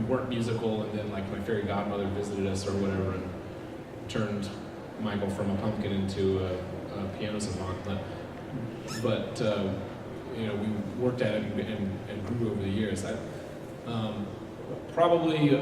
weren't musical, and then like my fairy godmother visited us or whatever and turned Michael from a pumpkin into a piano savant, but we worked at it and grew over the years. Probably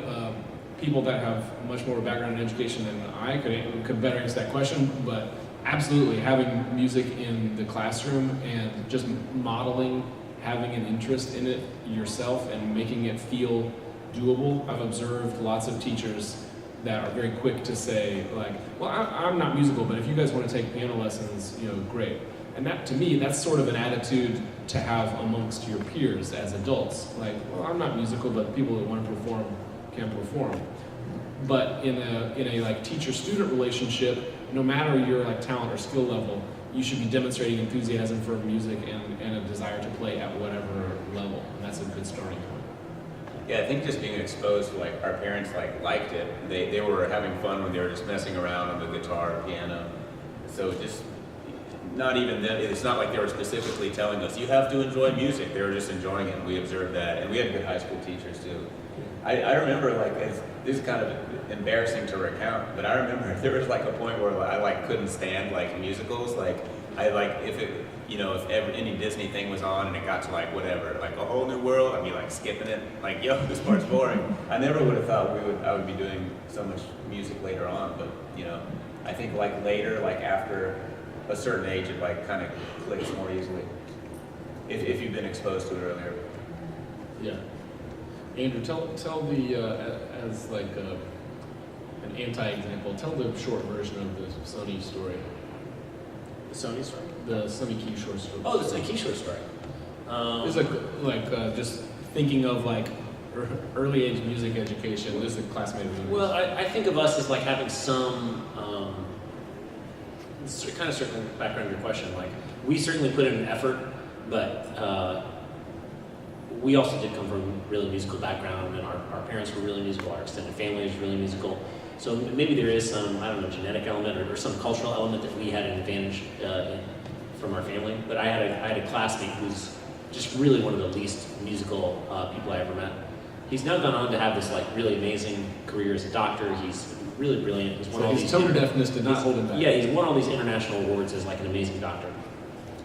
people that have much more background in education than I could better answer that question, but absolutely having music in the classroom and just modeling, having an interest in it yourself and making it feel doable. I've observed lots of teachers that are very quick to say like, well, I'm not musical, but if you guys want to take piano lessons, great. And that, to me, that's sort of an attitude to have amongst your peers as adults. Like, well, I'm not musical, but people that want to perform can perform. But in a like teacher-student relationship, no matter your like talent or skill level, you should be demonstrating enthusiasm for music and a desire to play at whatever level. And that's a good starting point. Yeah, I think just being exposed to, like, our parents liked it. They were having fun when they were just messing around on the guitar or piano. So just not even them. It's not like they were specifically telling us you have to enjoy music. They were just enjoying it. And we observed that, and we had good high school teachers too. I remember, like, this is kind of embarrassing to recount, but I remember there was like a point where I like couldn't stand like musicals. Like I like if ever any Disney thing was on and it got to like whatever, like A Whole New World, I'd be like skipping it. Like, yo, this part's boring. I never would have thought I would be doing so much music later on, but I think like later, like after a certain age, it like kind of clicks more easily if you've been exposed to it earlier. Yeah. Andrew, tell the as like an anti-example, tell the short version of the Sonny story. The Sony story? The Sonny Key short story. Oh, the Sonny Key short story. It's like just thinking of like early age music education. This is a classmate of yours. Well, I think of us as like having some kind of circling back around your question. Like we certainly put in an effort, but we also did come from a really musical background, and our parents were really musical. Our extended family is really musical. So maybe there is some, I don't know, genetic element or some cultural element that we had an advantage from our family. But I had a classmate who's just really one of the least musical people I ever met. He's now gone on to have this like really amazing career as a doctor. He's really brilliant. He's won all these tone deafness did not hold him back. Yeah, he's won all these international awards as like an amazing doctor.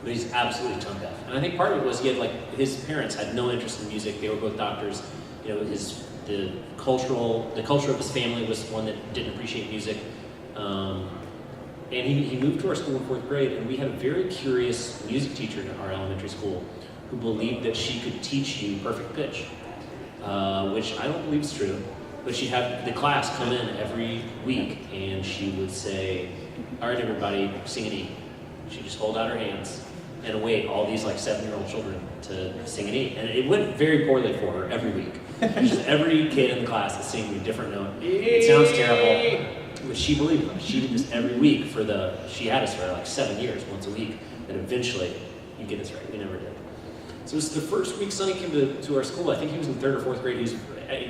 But he's absolutely tone deaf. And I think part of it was he had like his parents had no interest in music. They were both doctors. The culture of his family was one that didn't appreciate music. And he moved to our school in 4th grade, and we had a very curious music teacher in our elementary school who believed that she could teach you perfect pitch, which I don't believe is true. But she'd have the class come in every week, and she would say, "All right, everybody, sing an E." She'd just hold out her hands and await all these like 7-year-old children to sing an E. And it went very poorly for her every week. Just every kid in the class is singing a different note. It sounds terrible, but she believed it. She did this every week she had us for like 7 years, once a week. And eventually, you get this right. We never did. So it was the first week Sonny came to our school. I think he was in 3rd or 4th grade. He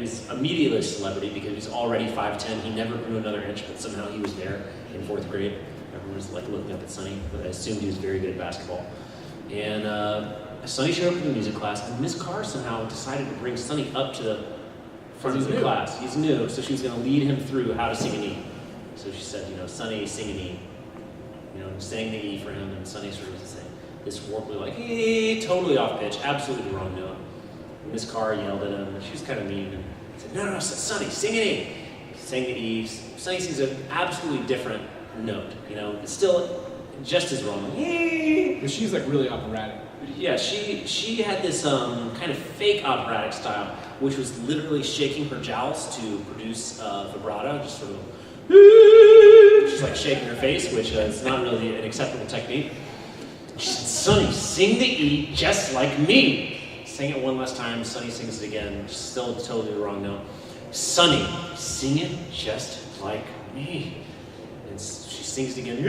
was immediately a celebrity because he was already 5'10". He never grew another inch, but somehow he was there in 4th grade. Everyone was like looking up at Sonny, but I assumed he was very good at basketball. And Sonny showed up in the music class, and Miss Carr somehow decided to bring Sonny up to the front of the class. He's new, so she was going to lead him through how to sing an E. So she said, Sonny, sing an E. Sang the E for him, and Sonny sort of was saying this warply, like, E, totally off pitch, absolutely the wrong note. And Miss Carr yelled at him, and she was kind of mean, and said, no, Sonny, sing an E. He sang the E. Sonny sings an absolutely different note, it's still just as wrong. But she's like really operatic. Yeah, she had this kind of fake operatic style, which was literally shaking her jowls to produce vibrato, just sort of, just like shaking her face, which is not really an acceptable technique. She said, "Sonny, sing the E just like me." Sang it one last time. Sonny sings it again, still totally the wrong note. "Sonny, sing it just like me." And she sings it again.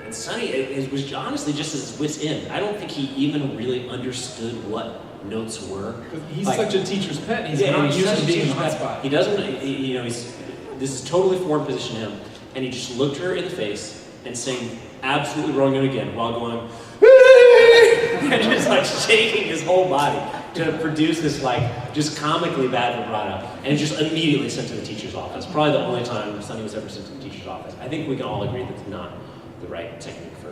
And Sonny it was honestly just his wit's end. I don't think he even really understood what notes were. He's such a teacher's pet. He's not used to being in the hot spot. He doesn't. This is totally foreign position to him, and he just looked her in the face and sang absolutely wrong note again while going and just like shaking his whole body to produce this like just comically bad vibrato, and just immediately sent to the teacher's office. Probably the only time Sonny was ever sent to the teacher's office. I think we can all agree that's not the right technique for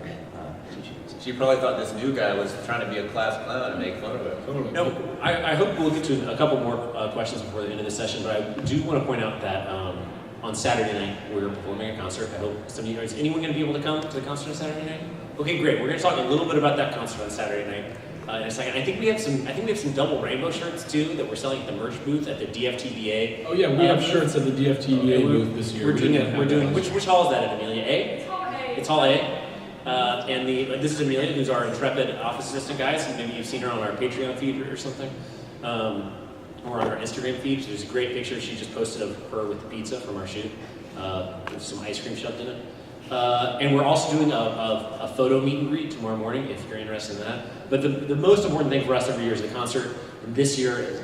teaching. She probably thought this new guy was trying to be a class clown and make fun of it. Totally. No, I hope we'll get to a couple more questions before the end of the session, but I do want to point out that on Saturday night we're performing a concert. I hope some of you guys, is anyone going to be able to come to the concert on Saturday night? Okay, great. We're going to talk a little bit about that concert on Saturday night in a second. I think we have some double rainbow shirts too that we're selling at the merch booth at the DFTBA. Oh yeah, we have shirts at the DFTBA booth this year. We're doing which hall is that at, Amelia? A? It's hall A. And this is Amelia, who's our intrepid office assistant, guys. And maybe you've seen her on our Patreon feed or something, or on our Instagram feed. There's a great picture she just posted of her with the pizza from our shoot, with some ice cream shoved in it. And we're also doing a photo meet and greet tomorrow morning, if you're interested in that. But the most important thing for us every year is the concert. And this year,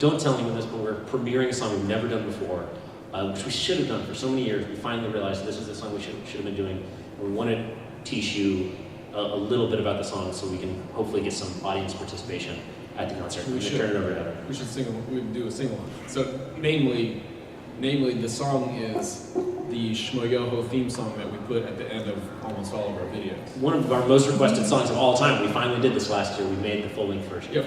don't tell anyone this, but we're premiering a song we've never done before, which we should have done for so many years. We finally realized this is the song we should have been doing. And we wanted to teach you a little bit about the song so we can hopefully get some audience participation at the concert. We should turn it over to Evan. We should do a sing-along. So namely, the song is the Schmoyoho theme song that we put at the end of almost all of our videos. One of our most requested songs of all time. We finally did this last year. We made the full-length version. Yeah,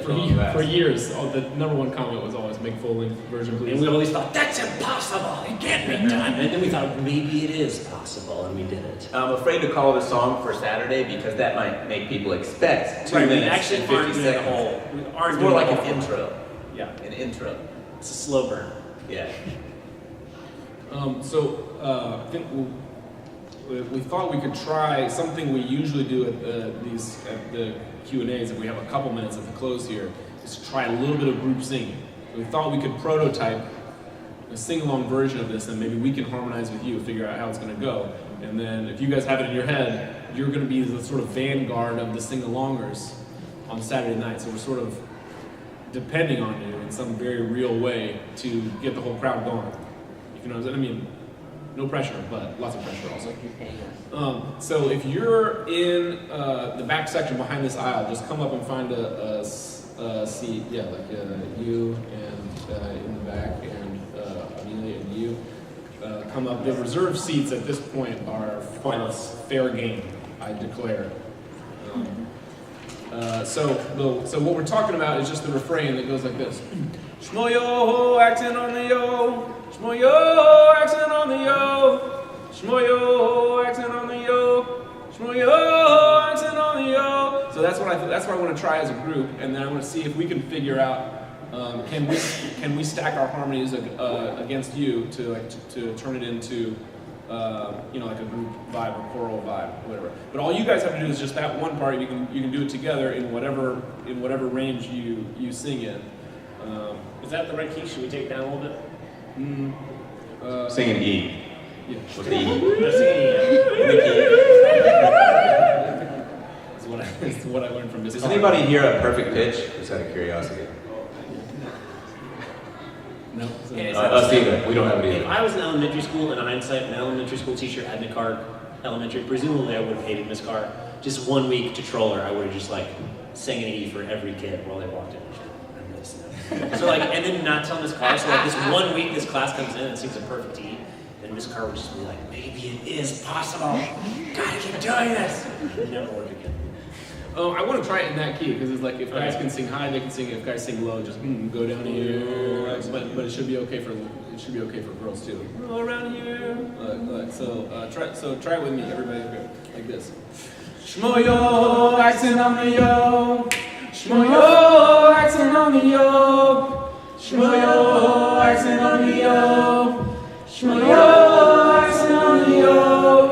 for years, the number one comment was always make full-length version, please. And we always thought, that's impossible, it can't be done. And then we thought, maybe it is possible, and we did it. I'm afraid to call it a song for Saturday because that might make people expect 2 minutes we actually and 50 aren't doing seconds. the whole. We aren't It's more doing like the an whole intro. Yeah, An intro. it's a slow burn. Yeah. I think we thought we could try something we usually do at the Q&As if we have a couple minutes at the close here, is to try a little bit of group singing. We thought we could prototype a sing-along version of this, and maybe we can harmonize with you, figure out how it's going to go. And then if you guys have it in your head, you're going to be the sort of vanguard of the sing-alongers on Saturday night. So we're sort of depending on you in some very real way to get the whole crowd going. You know what I'm saying? I mean, no pressure, but lots of pressure also. So if you're in the back section behind this aisle, just come up and find a seat. Yeah, like you and in the back and Amelia and you. Come up. The reserved seats at this point are fair game, I declare. So what we're talking about is just the refrain that goes like this. Schmoyoho, accent on the yo. Schmoyoho, accent on the yo. Schmoyoho, accent on the yo. Schmoyoho, accent on the yo. So that's what I want to try as a group, and then I want to see if we can figure out can we stack our harmonies against you to turn it into like a group vibe or choral vibe, whatever. But all you guys have to do is just that one part. You can do it together in whatever range you sing in. Is that the right key? Should we take it down a little bit? Sing an E. Yeah. With the E. That's what I learned from this. Does anybody hear a perfect pitch? Just out of curiosity. No. Us either. We don't have it either. If I was in elementary school, in hindsight, an elementary school teacher at McCarg Elementary, presumably I would have hated Miss Carr. Just 1 week to troll her, I would have just sang an E for every kid while they walked in. So and then not tell Miss Carr. So this 1 week, this class comes in and sings a perfect E, and Miss Carr would just be like, "Maybe it is possible. Gotta keep doing this." It never worked again. I want to try it in that key because it's like if guys can sing high, they can sing. If guys sing low, just go down here. But it should be okay for girls too. Go around here. Try it with me, everybody. Like this. Schmoyoho, accent on the yo. Schmoyoho, accent on the yo. Schmoyoho, accent on the yo. Schmoyoho, accent on the yo.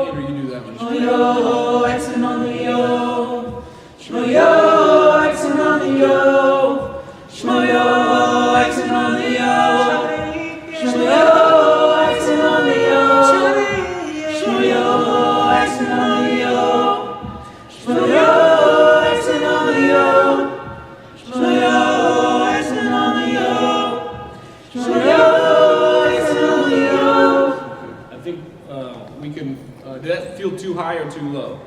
Andrew, you do that one. Schmoyoho, accent on the yo. Schmoyoho, accent on the yo. Schmoyoho, accent on the yo. Schmoyoho, accent on the yo. Schmoyoho, accent on the yo. Schmoyoho, accent on the yo. Schmoyoho, accent on the yo. Schmoyoho, accent on the yo. I think we can. Did that feel too high or too low?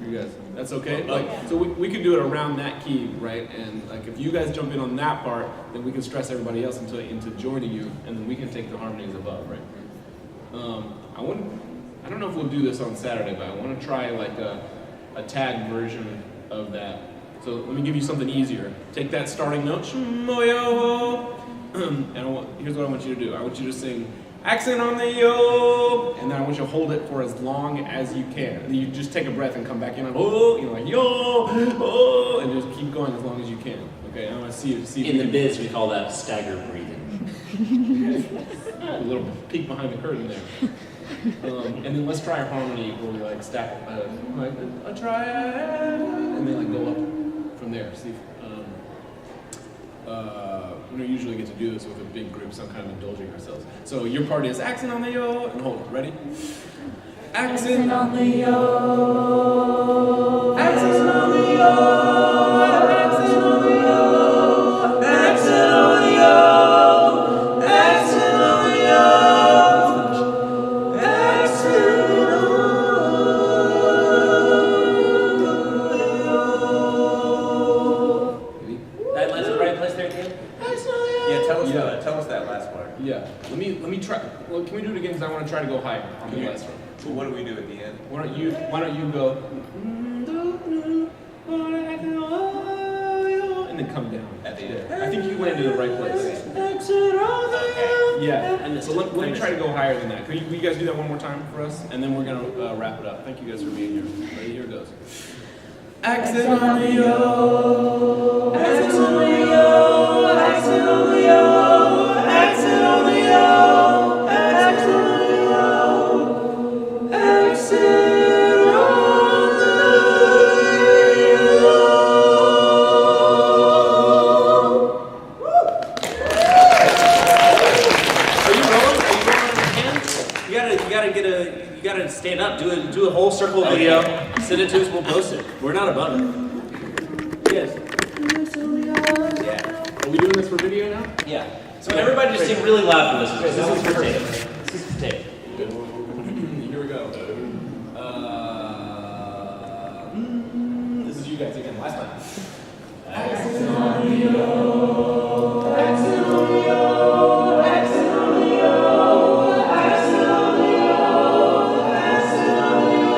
You guys, that's okay. So we can do it around that key, right? And if you guys jump in on that part, then we can stress everybody else into joining you, and then we can take the harmonies above, right? I don't know if we'll do this on Saturday, but I want to try a tag version of that. So let me give you something easier. Take that starting note, Schmoyoho, and here's what I want you to do. I want you to sing accent on the yo, and then I want you to hold it for as long as you can. And you just take a breath and come back in on yo, oh, and just keep going as long as you can. Okay, I want to see. In the biz, we call that stagger breathing. A little peek behind the curtain there. And then let's try a harmony where we stack a triad, and then go up from there. See. We don't usually get to do this with a big group, so I'm kind of indulging ourselves. So your part is accent on the yo, and hold it. Ready? Accent on the yo. Accent on the yo. Accent on the yo. Accent on the yo. Yeah. Let me try. Well, can we do it again? Because I want to try to go higher on the last one. So what do we do at the end? Why don't you go? And then come down. At the end. I think you landed in the right place. Yeah. And so let me try to go higher than that. Will you guys do that one more time for us? And then we're gonna wrap it up. Thank you guys for being here. Ready? Here it goes. Exit on the O. Exit on the O. Exit on the O. Exit on the O. Exit on the O. Exit on the O. You gotta stand up, do a whole circle video, send it to us, we'll post it. We're not above it. Yes. Yeah. Are we doing this for video now? Yeah. So everybody just sing really loud for this. This is for tape. This is for tape. Here we go. This is you guys again. Last time. Exit on the O. Exit on the O. Exit on the O. Exit on the O. Exit on the O.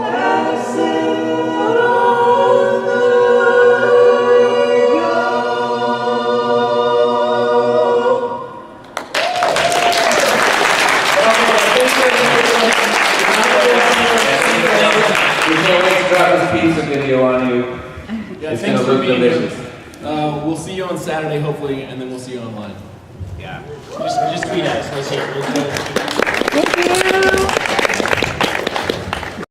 Exit Drop this pizza video on you. Yeah, it's thanks gonna for look being delicious. here. We'll see you on Saturday, hopefully, and then we'll see you online. Yeah. Just tweet at us. Let's see. Thank you.